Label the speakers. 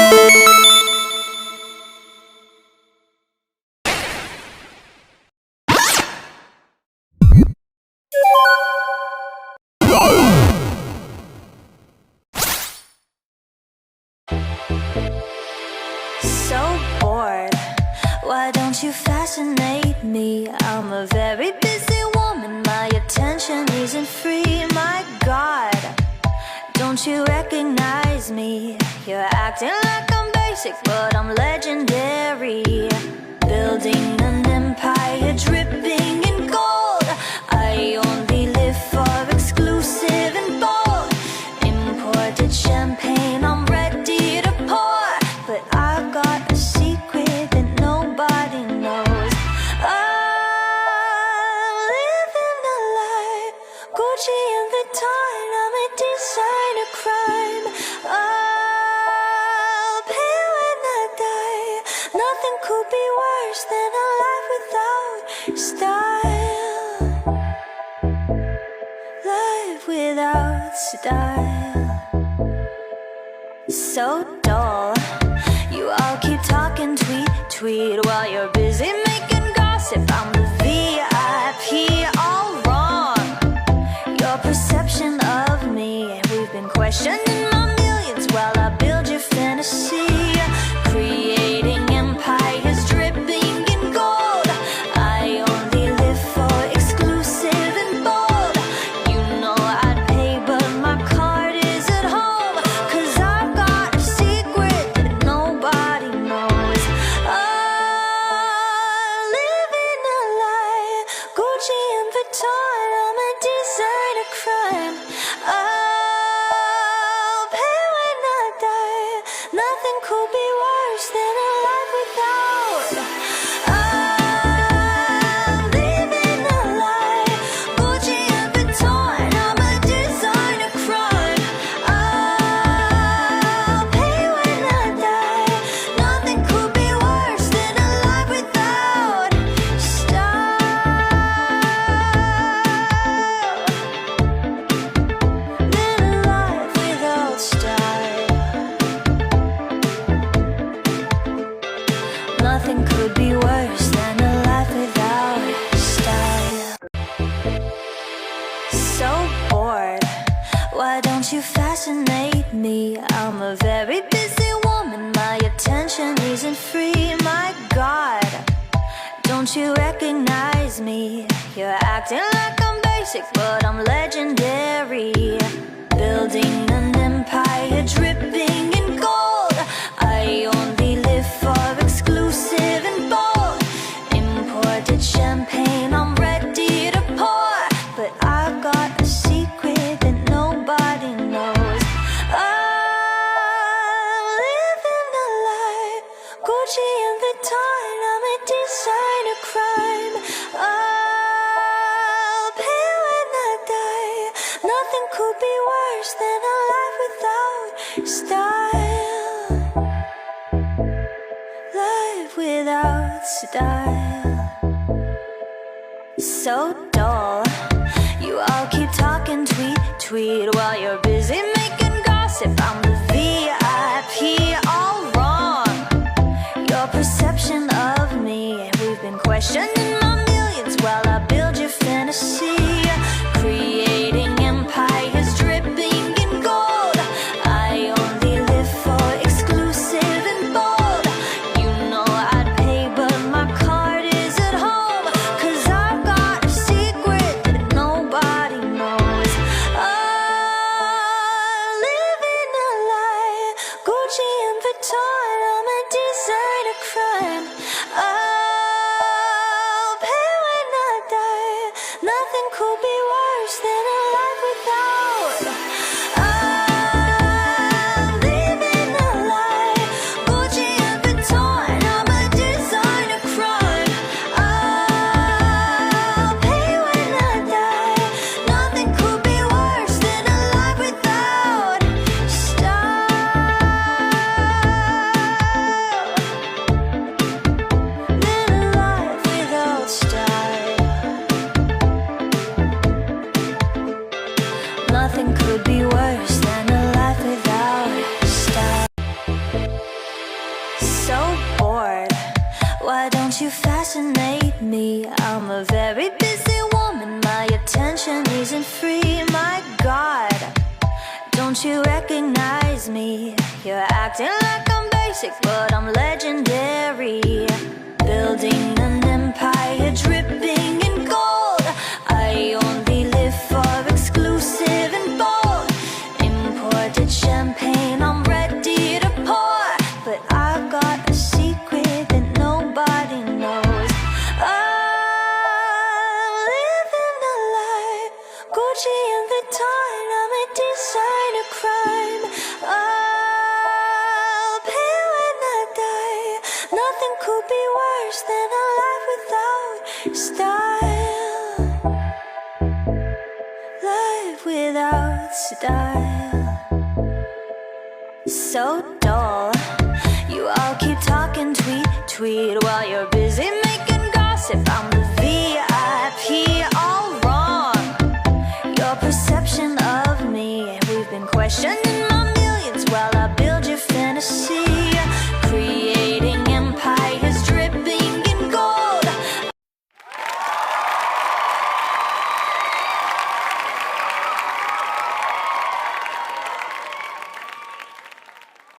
Speaker 1: So bored, why don't you fascinate me? I'm a very busy woman, my attention isn't free. My God, don't you recognize me? You're acting like I'm basic, but I'm legendary. Building an empire dripping in gold. I only live for exclusive and bold. Imported champagne, I'm ready to pour. But I've got a secret that nobody knows. I'm living a lie, Gucci and Vuitton, I'm a designer crime. I'll pay when I die. Nothing could be worse than a life without style. Life without style. So dull. You all keep talking, tweet while you're busy making gossip. I'm the VIP, all wrong. Your perception of me, we've been questioning my millions while I build your fantasy. Creating empires dripping in gold. I only live for exclusive and bold. You know I'd pay, but my card is at home. 'Cause I've got a secret that nobody knows. I'm living a lie, Gucci and Vuitton, I'm a designer crime. I'll pay when I die. Nothing could be worse than a life without. I'm living a lie, Gucci and Vuitton, I'm a designer crime. I'll pay when I die. Nothing could be worse than a life without style. Living a life without style. Nothing could be worse than a life without style. So bored, why don't you fascinate me? I'm a very busy woman, my attention isn't free. My God, don't you recognize me? You're acting like I'm basic, but I'm legendary. Building an empire dripping in gold. I only live for exclusive and bold. Imported champagne, I'm ready to pour. But I've got a secret that nobody knows. I'm living a lie, Gucci and Vuitton, I'm a designer crime. I'll pay when I die. Nothing could be worse than a life without style. Life without style. So dull. You all keep talking, tweet while you're busy making gossip. I'm the VIP, all wrong. Your perception of me, we've been questioning my millions while I build your fantasy. Creating empires dripping in gold. I only live for exclusive and bold. You know I'd pay, but my card is at home. 'Cause I've got a secret that nobody knows. I'm living a lie, Gucci and Vuitton, I'm a designer crime. I'll pay when I die. Nothing could be worse than a life without. I'm living a lie, Gucci and Vuitton, I'm a designer crime. I'll pay when I die. Nothing could be worse than a life without style. don't you fascinate me? I'm a very busy woman, my attention isn't free. My God, don't you recognize me? You're acting like I'm basic, but I'm legendary. Building an empire dripping in gold. I only live for exclusive and bold. Imported champagne, I'm ready to pour. But I've got a secret that nobody knows. I'm living a lie. Gucci and Vuitton, I'm a designer crime. I'll pay when I die. Nothing could be worse than a life without style. Life without style. So dull. You all keep talking, tweet, tweet, while you're busy making gossip. I'm the